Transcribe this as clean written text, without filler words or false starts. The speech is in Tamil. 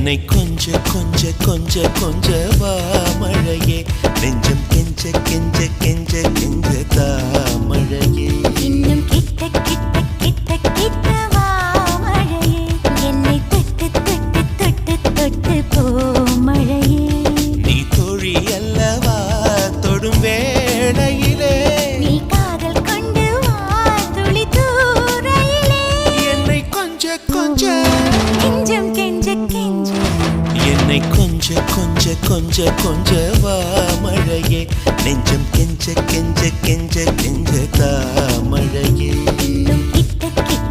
என்னை கொஞ்ச கொஞ்ச கொஞ்ச கொஞ்ச வா மழையே நெஞ்சம் கெஞ்ச கெஞ்ச கெஞ்ச கெஞ்ச தா மழையே இன்னும் கிட்ட கிட்ட கிட்ட கிட்ட வா மழையே என்னை தொட்டு தொட்டு தொட்டு தொட்டு போ மழையே நீ தோழி அல்லவா தொடும் வேளையிலே நீ காதல் கொண்டு வா துளி தூரையிலே என்னை கொஞ்ச கொஞ்ச கெஞ்சம் கெஞ்ச கெஞ்ச என்னை கொஞ்ச கொஞ்ச கொஞ்ச கொஞ்ச வா மழையே நெஞ்சம் கெஞ்ச கெஞ்ச கெஞ்ச கெஞ்ச தா மழையே இன்னும் கிட்ட கிட்ட